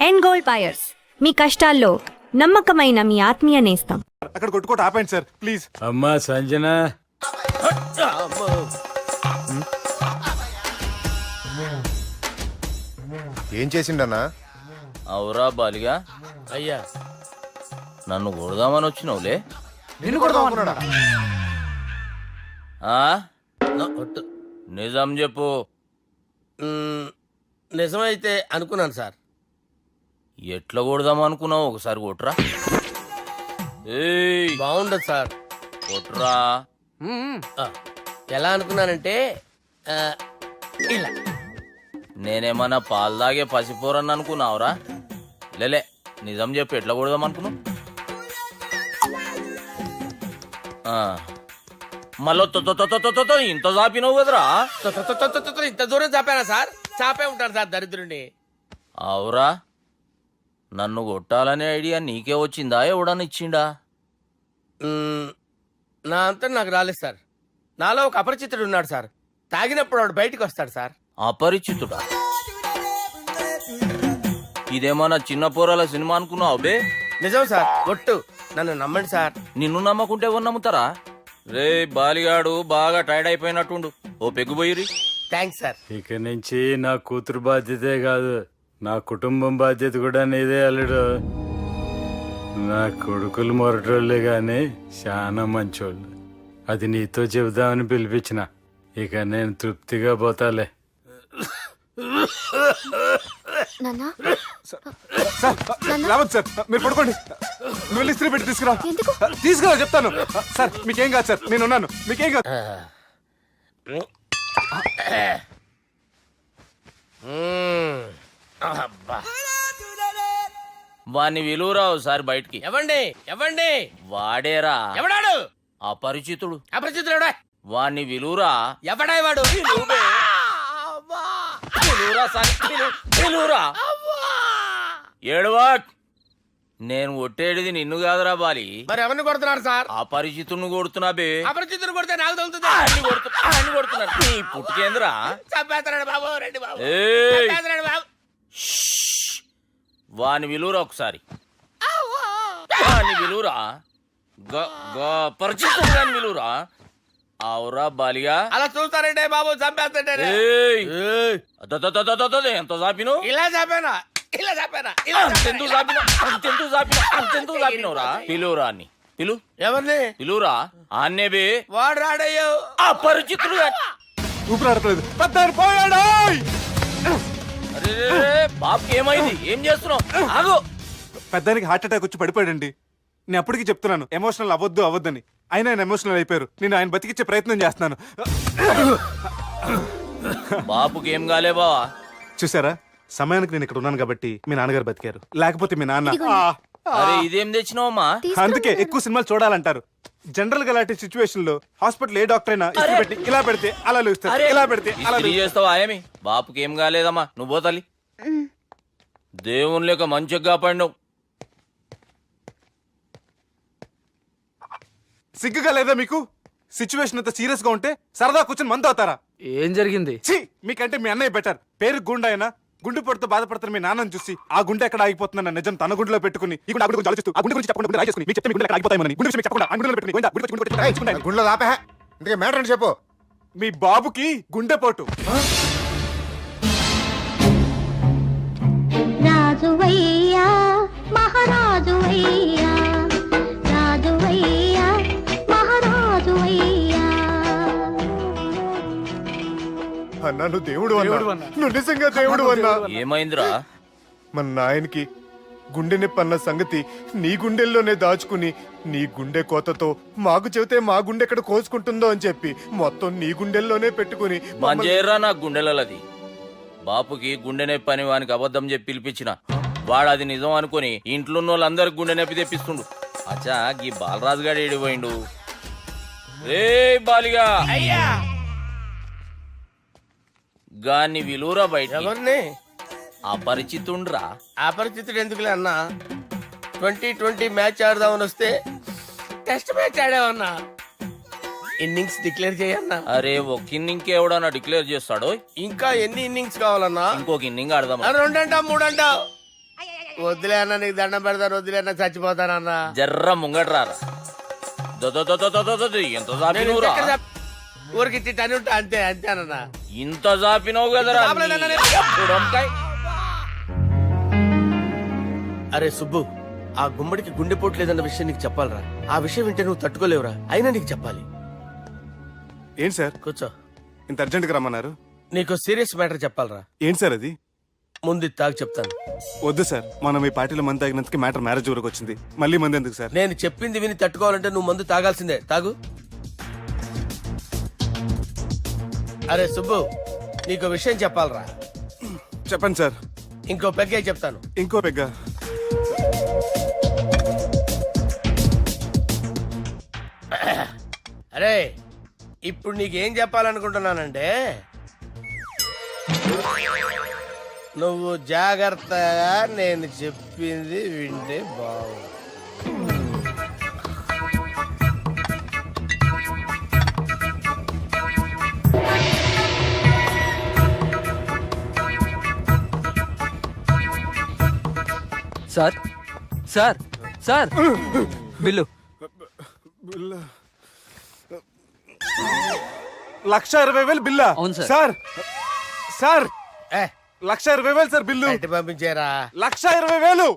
End gold buyers, మీ కష్టాల్లో నమ్మకమైన మీ ఆత్మీయ నేస్తం. అక్కడ కొట్టుకోట ఆపండి సార్ ప్లీజ్. అమ్మా సంజన, ఏం చేసిండన్నా? అవురా బాలిగా, అయ్యా నన్ను కొడదామని వచ్చినావులే. నిన్ను కొడదాం అనుకున్నాడా? ఆ? నిజం చెప్పు. నిజమైతే అనుకున్నాను సార్. ఎట్లా కొడదాం అనుకున్నావు? ఒకసారి కొట్రా. ఏయ్, బాగుండదు సార్. కొట్రా. ఆ, ఎలా అనుకున్నానంటే ఇలా. నేనేమన్నా పాలు తాగే పసిపోరని అనుకున్నావురా? లేలే, నిజం చెప్పు, ఎట్లా కొడదాం అనుకున్నావు? మళ్ళీ ఇంత చాపినావు కదరా? ఇంత దూరం చాపానా సార్? చాపే ఉంటాను సార్ దరిద్రుడిని. అవురా, నన్ను కొట్టాలనే ఐడియా నీకే వచ్చిందా? ఎవడన్నా ఇచ్చిండా? నా అంతా నాకు రాలేదు సార్. నాలో ఒక అపరిచితుడు ఉన్నాడు సార్. తాగినప్పుడు వాడు బయటికి వస్తాడు సార్. అపరిచితుడా? ఇదేమన్నా చిన్న పోరాల సినిమా అనుకున్నావు బే? నిజం సార్, ఒట్టు. నన్ను నమ్మండి సార్. నిన్ను నమ్మకుంటే ఎవరు నమ్ముతారా? రే బాలిగాడు బాగా టైర్డ్ అయిపోయినట్టుండు, ఓ పెగ్గుబోయిరి. Thanks sir. ఇక నుంచి నా కూతురు బాధ్యతే కాదు, నా కుటుంబం బాధ్యత కూడా నీదే అల్లుడు. నా కొడుకులు మొరటోళ్ళే గాని చాలా మంచోళ్ళు. అది నీతో చెబుదామని పిలిపించిన. ఇక నేను తృప్తిగా పోతాలే. రావద్దు సార్, మీరు పడుకోండి. నువ్వు వెళ్ళి ఇస్త్రీ పెట్టి తీసుకురా. తీసుకురా చెప్తాను. సార్ మీకేం కాదు సార్, నేను ఉన్నాను, మీకేం కాదు. అబ్బా. వాణ్ణి విలువరావు సార్ బయటికి. ఎవండి ఎవండి? వాడేరా ఎవడాడు? అపరిచితుడు. అపరిచితుడు ఎవడా? వాణ్ణి విలువరా. ఎవడా వాడు? విలువరా సార్, విలువరా. ఏడవా, నేను ఒట్టేడిది నిన్ను కాదురా బాలి. మరి ఎవరిని కొడుతున్నారు సార్? అపరిచితుడిని కొడుతున్నా బే. అపరిచితుడు కొడితే నాకు తగులుతుంది. అన్ని కొడుతున్నారు. నీ పుట్టుకేంద్రా? చంపేస్తున్నాడు బాబు, రండి బాబు. ఏయ్, చంపేస్తున్నాడు బాబు. వాని విలువరా ఒకసారి. వాని విలువరా. పరిచితుడు గాని విలువరా. అవురా బాలిగా. అలా చూస్తారంటే బాబు, చంపేస్తాడే. ఏయ్, ఎంత చాపిను? ఇలా చంపేనా? ఇలా చంపేనా? అంతెందుకు చాపినవురా? పిలువురా అని పిలు. ఎవరిని పిలువురా. ఆన్నే బే. వాడు రాడయ్యో. అపరిచితుడు గాని. ఊపిరాడట్లేదు. పెద్దాయన పోయాడు. అరే బాబుకి ఏమైంది? ఏం చేస్తున్నావు? ఆగు. పెద్దానికి హార్ట్ అటాక్ వచ్చి పడిపోయాడండి. నేను అప్పటికి చెప్తున్నాను ఎమోషనల్ అవ్వద్దని. అయినా ఆయన ఎమోషనల్ అయిపోయారు. నేను ఆయన బతికిచ్చే ప్రయత్నం చేస్తున్నాను. బాబుకి ఏం కాలే బావా? చూసారా, సమయానికి నేను ఇక్కడ ఉన్నాను కాబట్టి మీ నాన్నగారు బతికారు. లేకపోతే మీ నాన్న. అరే ఇదేం తెచ్చినావమ్మా? అందుకే ఎక్కువ సినిమాలు చూడాలంటారు. జనరల్ గా అలాంటి సిచ్యువేషన్ లో హాస్పిటల్ ఏ డాక్టర్ అయినా ఇస్త్రీ పెట్టి ఇలా పెడితే అలా లూస్తారు, ఇలా పెడితే అలా ఇస్త్రీ చేస్తావా ఏమి? బాపుకి ఏం కాలేదమ్మా, నువ్వు పోతల్లి. దేవుని లేక మంచిగా కాపాడినావు. సిగ్గుగా లేదా మీకు? సిచ్యువేషన్ అంత సీరియస్ గా ఉంటే సరదా కూర్చొని మందు అవుతారా? ఏం జరిగింది? ఛీ, మీకంటే మీ అన్నయ్య బెటర్. పేరు గుండె అయినా గుండె పొడితో బాధపడుతున్న మీ నాన్నని చూసి ఆ గుండె ఎక్కడ ఆగిపోతుందన్న నిజం తన గుండెలో పెట్టుకుని ఈ గుండె గురించి ఆలోచిస్తూ ఆ గుండె గురించి చెప్పకుండా గుండె రాజేసుకుని మీకు చెప్తే మీ గుండె ఎక్కడ ఆగిపోతాయని గుండె విషయం చెప్పకుండా ఆ గుండెలో పెట్టుకుని గుండె గుండె గుండెలో ఆపే. ఇందుకే మ్యాటర్ అని చెప్పు. మీ బాబుకి గుండెపోటు. రాజువయ్యా మహారాజువయ్యా, రాజువయ్యా మహారాజువయ్యా. అన్నా నువ్వు దేవుడు అన్నా. నువ్వు నిజంగా దేవుడు అన్నా. ఏమైందిరా? మన నాయనకి గుండె నొప్పి అన్న సంగతి నీ గుండెల్లోనే దాచుకుని నీ గుండె కోతతో మాకు చెబితే మా గుండె ఎక్కడ కోసుకుంటుందో అని చెప్పి మొత్తం నీ గుండెల్లోనే పెట్టుకుని మంజేరా నా గుండెలది. బాపుకి గుండె నొప్పి అని వానికి అబద్ధం చెప్పి పిలిపించిన వాడు అది నిజం అనుకుని ఇంట్లో ఉన్న వాళ్ళందరికి గుండె నొప్పి తెప్పిస్తుండు. అచ్చా గీ బాలరాజు గారు ఏడిపోయిండు. రే బాలిగా, అయ్యా గాన్ని విలువరా బయట. ఎవరిని? అపరిచితుండ్రా. అపరిచితుడు ఎందుకులే అన్నా? 2020 మ్యాచ్ ఆడదామని వస్తే టెస్ట్ మ్యాచ్ ఆడామన్నా. ఇన్నింగ్స్ డిక్లేర్ చేయన్నా. అరే ఒక ఇన్నింగ్ ఎవడన్నా డిక్లేర్ చేస్తాడో? ఇంకా ఎన్ని ఇన్నింగ్స్ కావాలన్నా? ఇంకొక ఇన్నింగ్ ఆడదాం. 2 అంటావు 3 అంటావు? వద్దులే అన్న, నీకు దండం పెడతాను, వద్దులే అన్న, చచ్చిపోతానన్నా. జర్ర ముంగట్రారా ఎంత జాపినవురా ఊరికి టని ఉంటా, అంతే అంతేనన్నా. ఇంత జాపినవు కదరా ఆపలేదన్నా నేను. ఎప్పుడు వంకాయ్? అరే సుబ్బు, ఆ గుమ్మడికి గుండెపోటు లేదన్న విషయం నీకు చెప్పాలరా. ఆ విషయం వింటే నువ్వు తట్టుకోలేవురా, అయినా నీకు చెప్పాలి. ఏంటి సార్ కూర్చో, ఇంత అర్జెంట్గా రమ్మన్నారు? నీకు సీరియస్ మ్యాటర్ చెప్పాలరా. ఏంటి సార్ అది? ముందు ఇది తాగు చెప్తాను. వద్దు సార్, మనం ఈ పార్టీలో మంది తాగినందుకు మ్యాటర్ మ్యారేజ్ వరకు వచ్చింది. మళ్ళీ మంది ఎందుకు సార్? నేను చెప్పింది విని తట్టుకోవాలంటే నువ్వు మందు తాగాల్సిందే. తాగు. అరే సుబ్బు, నీకు విషయం చెప్పాలరా. చెప్పండి సార్. ఇంకో పెగ్గే చెప్తాను. ఇంకో పెగ్గ. అరే ఇప్పుడు నీకేం చెప్పాలనుకుంటున్నానంటే, నువ్వు జాగ్రత్తగా నేను చెప్పింది వింటే బాగు. సార్ సార్ సార్ బిల్లు 1,20,000 బిల్లా? అవును సార్. సార్ సార్ ఏ 1,20,000 సార్ బిల్లు. బయట పంపించేరా. 1,20,000.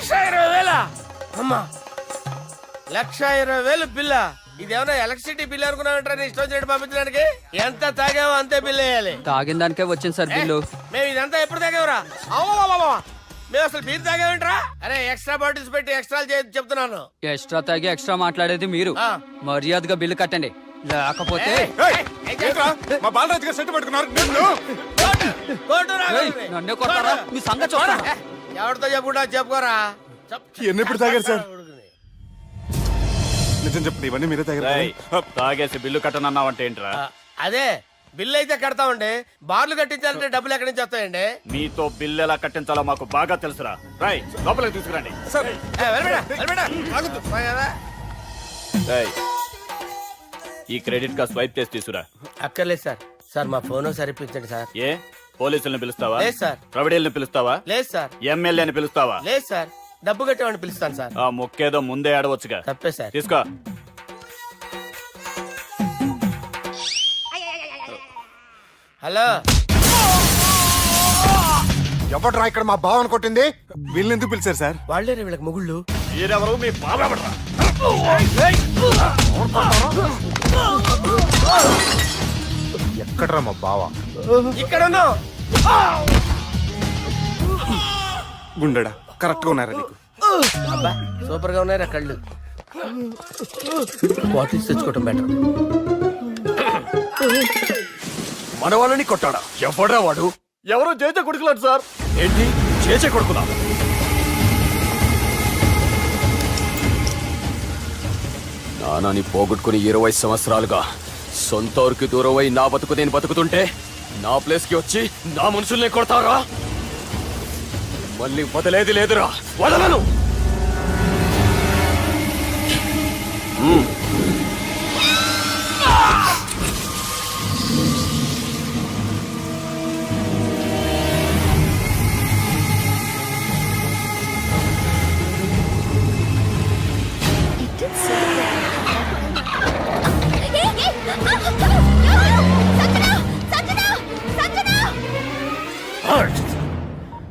1,20,000 అమ్మా, 1,20,000 బిల్లా? ఇదేమన్నా ఎలక్ట్రిసిటీ బిల్ అనుకున్నామంటారా? నీ ఇష్టం చేయడం పంపించడానికి. ఎంత తాగావో అంతే బిల్ వేయాలి. తాగిన దానికే వచ్చింది సార్ బిల్లు. మేము ఇదంతా ఎప్పుడు తాగేవరా? మేము అసలు బీర్ తాగేమంటారా? అరే ఎక్స్ట్రా బాటిల్స్ పెట్టి ఎక్స్ట్రా చెప్తున్నాను. ఎక్స్ట్రా తాగి ఎక్స్ట్రా మాట్లాడేది మీరు. ఆ. మర్యాదగా బిల్లు కట్టండి, లేకపోతే ఏయ్, ఏంట్రా? మా బాలరాజు గారు సెట్ పట్టుకున్నారు. ఏయ్, నన్నే కొడతారా? మీ సంగతి చూస్తారా? ఎవరితో చెప్పుకుంటా చెప్పుకోరా. ఎన్ని ఎప్పుడు తాగారు సార్? నిజం చెప్పండి, ఇవన్నీ మీరే తాగారు. తాగేసి బిల్లు కట్టనన్నావంటే ఏంట్రా? అదే బిల్లు అయితే కడతామండి, బార్లు కట్టించాలంటే డబ్బులు ఎక్కడి నుంచి వస్తాయండి? మీతో బిల్లు ఎలా కట్టించాలో మాకు బాగా తెలుసురా. రై లోపలికి తీసుకురండి. సార్ ఆగుతూ. కదా? ఈ క్రెడిట్ కార్డ్ స్వైప్ చేసి తీసుకురా. అక్కర్లేదు సార్. సార్ మా ఫోన్ సరిపించండి సార్. ఏ పోలీసుల్ని పిలుస్తావా? లేదు సార్. ప్రొవిడీల్ని పిలుస్తావా? లేదు సార్. ఎమ్మెల్యేని పిలుస్తావా? లేదు సార్. డబ్బు కట్టేవాడిని పిలుస్తాను సార్. ఆ మొక్కేదో ముందే ఆడవచ్చుగా. తప్పే సార్. తీసుకో. హలో, ఎవడ్రా ఇక్కడ మా బావని కొట్టింది? వీళ్ళని ఎందుకు పిలిచారు సార్? వాళ్ళే వీళ్ళకి మొగుళ్ళు. మీరెవరు? మీ బాబా? ఎక్కడ్రా మా బావ? ఇక్కడ ఉన్నావు. గుండెడా కరెక్ట్ గా ఉన్నారా నీకు? అబ్బా సూపర్ గా ఉన్నాయిరా కళ్ళు. బాటిల్స్ తెచ్చుకోవటం బెటర్. మన వాళ్ళని కొట్టాడా? ఎవడా వాడు? ఎవరో చేచే కొడుకులాడు సార్. ఏంటి చేచే కొడుకులా? నానాని పోగొట్టుకుని 20 సంవత్సరాలుగా సొంత ఊరికి దూరమై నా బతుకు నేను బతుకుతుంటే నా ప్లేస్ కి వచ్చి నా మనుషుల్ని కొడతారా? మళ్ళీ వదిలేది లేదురా, వదలను.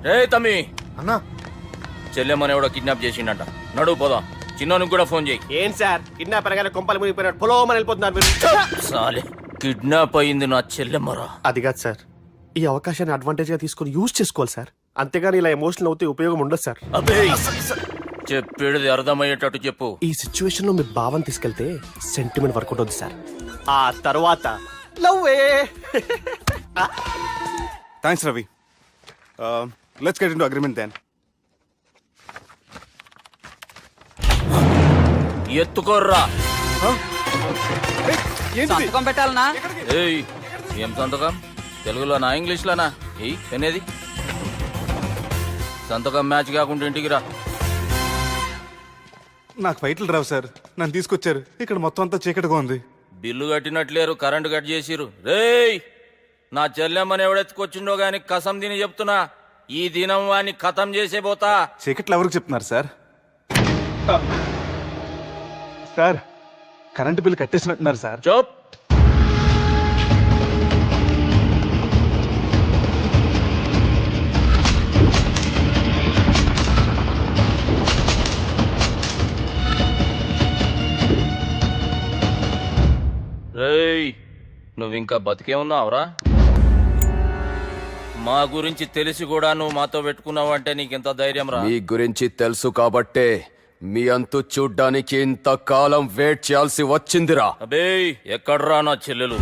రే తమ్మి, అన్నా చెల్లెమ్మని ఎవడో కిడ్నాప్ చేసిండట. నడువు పోదాం. చిన్నోనికి కూడా ఫోన్ చేయి. ఏం సార్ కిడ్నాప్ అనగానే కొంపలు మునిగిపోయినాడు పొలోమని వెళ్ళిపోతున్నారు మీరు. సాలే కిడ్నాప్ అయింది నా చెల్లెమ్మరా. అది కాదు సార్, ఈ అవకాశాన్ని అడ్వాంటేజ్ గా తీసుకొని యూజ్ చేసుకోవాలి సార్. అంతేగాని ఇలా ఎమోషనల్ అవుతే ఉపయోగం ఉండదు సార్. అబ్బే చెప్పేది అర్థమయ్యేటట్టు చెప్పు. ఈ సిచ్యువేషన్ లో మీ భావం తీసుకెళ్తే సెంటిమెంట్ వర్కౌట్ అవుతుంది సార్. ఆ తర్వాత లవ్వే. Thanks Ravi. Let's get into agreement then. ఎత్తుకోర్రా. సంతకం పెట్టాలనా? ఏయ్ ఏం సంతకం? తెలుగులోనా ఇంగ్లీష్లోనా? ఏయ్ అనేది సంతకం మ్యాచ్ కాకుండా ఇంటికి రా. నాకు ఫైట్లు రావు సార్, నన్ను తీసుకొచ్చారు. ఇక్కడ మొత్తం అంతా చీకటిగా ఉంది. బిల్లు కట్టినట్లేరు, కరెంటు కట్ చేసిరు. రేయ్ నా చెల్లెమ్మని ఎవడెత్తుకొచ్చిండో గాని కసం తిని చెప్తున్నా, ఈ దినం వాణ్ణి ఖతం చేసే పోతా. చీకట్లో ఎవరికి చెప్తున్నారు సార్? సార్ కరెంటు బిల్ కట్టేసినట్టున్నారు సార్. చూప్. రేయ్, నువ్వింకా బతికే ఉన్నావురా? మా గురించి తెలిసి కూడా నువ్వు మాతో పెట్టుకున్నావంటే నీకెంత ధైర్యం రా? మీ గురించి తెలుసు కాబట్టే మీ అంతు చూడ్డానికి ఇంతకాలం వెయిట్ చేయాల్సి వచ్చిందిరా. అబే, ఎక్కడ్రా నా చెల్లెలు?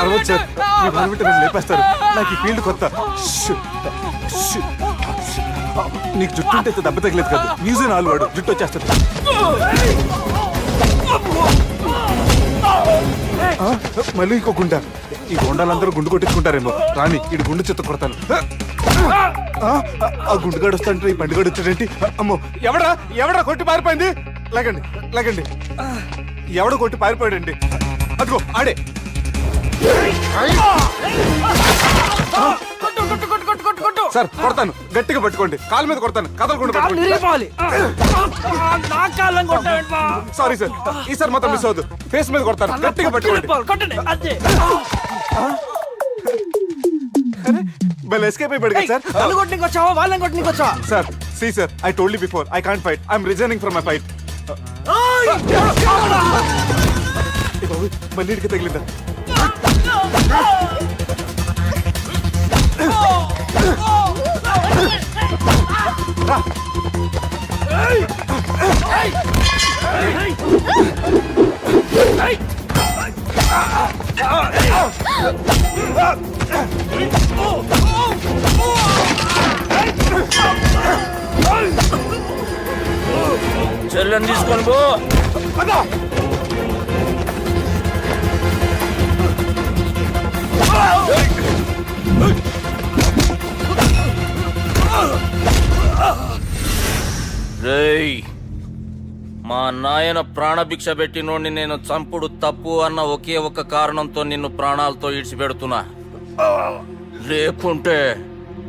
అరవద్దు సార్, మీ బాధపెట్టి నన్ను లేపేస్తారు. నాకు ఈ ఫీల్డ్ కొత్త. Shoe, shoe. నీకు జుట్టు ఉంటే దెబ్బ తగిలేదు కాదు, మ్యూజియం ఆలు వాడు జుట్టు వచ్చేస్తుంది. మళ్ళీ ఇంకో గుండా. ఈ గుండాలందరూ గుండు కొట్టించుకుంటారేమో. రాని ఇటు గుండు చెత్త కొడతాను. ఆ గుండుగాడు వస్తాంటే ఈ బండిగాడు వచ్చాడేంటి? అమ్మో, ఎవడా కొట్టి పారిపోయింది? లాగండి లాగండి. ఎవడో కొట్టి పారిపోయాడండి. అదిగో ఆడే. సార్ కొడతాను, గట్టిగా పట్టుకోండి. కాలు మీద కొడతాను, కదలకుండా పట్టుకోండి. సారీ సార్, ఈసారి మాత్రం మిస్ అవ్వదు. ఫేస్ మీద కొడతాను, గట్టిగా పట్టుకోండి. బల్ ఎస్కేప్ అయిపోయాడు sir. Sir see sir, I told you before, I can't fight. I'm resigning from my fight. మళ్ళీ ఇడికి తగిలిందా? చెల్లెని తీసుకొని పో. రేయ్, మా నాయన ప్రాణభిక్ష పెట్టినోడిని నేను చంపుడు తప్పు అన్న ఒకే ఒక్క కారణంతో నిన్ను ప్రాణాలతో ఇడిచిపెడుతున్నా. లేకుంటే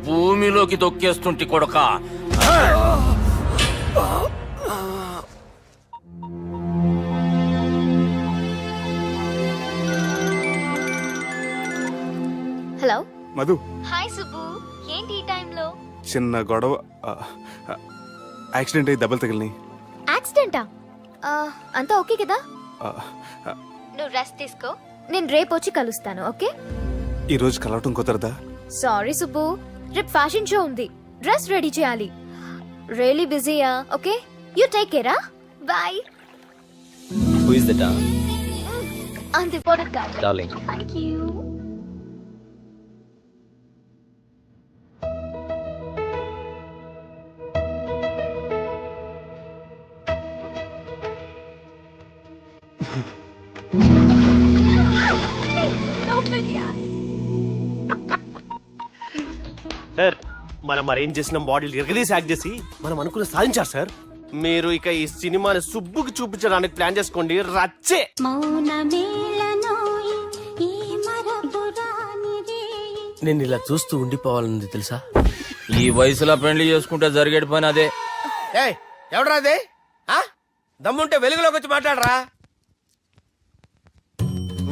భూమిలోకి తొక్కేస్తుంటి కొడక. హలో మధు, హాయ్ సుబ్బు, ఏంటి ఈ టైంలో? చిన్న గొడవ. యాక్సిడెంట్ అయ్యి దెబ్బలు తగిలినాయి. యాక్సిడెంటా? అంతా ఓకే కదా? నువ్వు రెస్ట్ తీసుకో, నేను రేపు వచ్చి కలుస్తాను. ఓకే? ఈ రోజు కలవటం కుదరదా? సారీ సుబ్బు, రేపు ఫ్యాషన్ షో ఉంది, డ్రెస్ రెడీ చేయాలి. రియలీ బిజీయా? ఓకే, యూ టేక్ కేరా. Bye. Who is the dog? అంత ఇంపార్టెంట్ కాదు. Darling. Thank you. సార్, మనం అరేంజ్ చేసిన బాడీలు ఎరగదీసి యాక్ట్ చేసి మనం అనుకున్న సాధించారు సార్. మీరు ఇక ఈ సినిమాని సుబ్బుకి చూపించడానికి ప్లాన్ చేసుకోండి. రచ్చే. నేను ఇలా చూస్తూ ఉండిపోవాలని తెలుసా? ఈ వయసులో పెళ్లి చేసుకుంటే జరిగేటి పని అదే. ఏయ్, ఎవడరా అదే? దమ్ముంటే వెలుగులోకి వచ్చి మాట్లాడరా.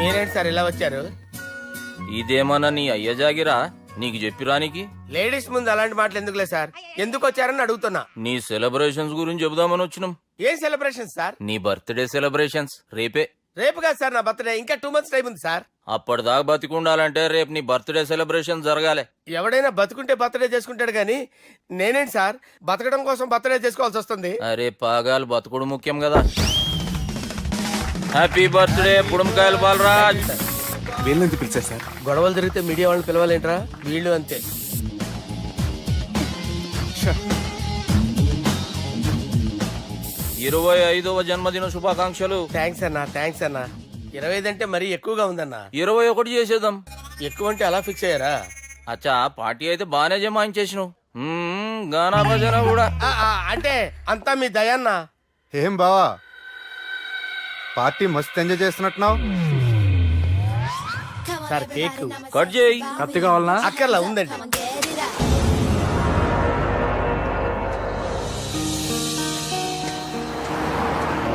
మీరేంటి సార్ ఇలా వచ్చారు? ఇదేమన్నా నీ అయ్య జాగిరా నీకు చెప్పిరానికి? లేడీస్ ముందు అలాంటి మాటలు ఎందుకులే సార్, ఎందుకు వచ్చారని అడుగుతున్నా. నీ సెలబ్రేషన్స్ గురించి చెబుదామని వచ్చినాం. ఏం సెలబ్రేషన్ సార్? నీ బర్త్డే సెలబ్రేషన్స్ రేపే. రేపు కాదు సార్ నా బర్త్డే, ఇంకా 2 months టైం ఉంది సార్. అప్పటిదాకా బతికుండాలంటే రేపు నీ బర్త్డే సెలబ్రేషన్ జరగాలి. ఎవడైనా బతుకుంటే బర్త్డే చేసుకుంటాడు గానీ నేనేంటి సార్ బతకడం కోసం బర్త్డే చేసుకోవాల్సి వస్తుంది? అరే పాగాలు బతుకుడు ముఖ్యం కదా. హ్యాపీ బర్త్డే పుడంకాయలు బాలరాజ్. వీళ్ళని పిలిచారు సార్. గొడవలు జరిగితే మీడియా వాళ్ళని పిలవాలేంట్రా? వీళ్ళు అంతే. 25వ జన్మదిన శుభాకాంక్షలు. థ్యాంక్స్ అన్న 25 అంటే మరీ ఎక్కువగా ఉందన్న. 21 చేసేద్దాం. ఎక్కువ అంటే అలా ఫిక్స్ అయ్యారా? అచ్చా పార్టీ అయితే బాగానే జమాయించేసినావు. గానా భజన కూడా. అంటే అంతా మీ దయన్న. ఏం బావా పార్టీ మస్తు ఎంజాయ్ చేస్తున్నట్టున్నావు. సార్ కేక్ కట్ చేయి. అక్కర్లా ఉందండి.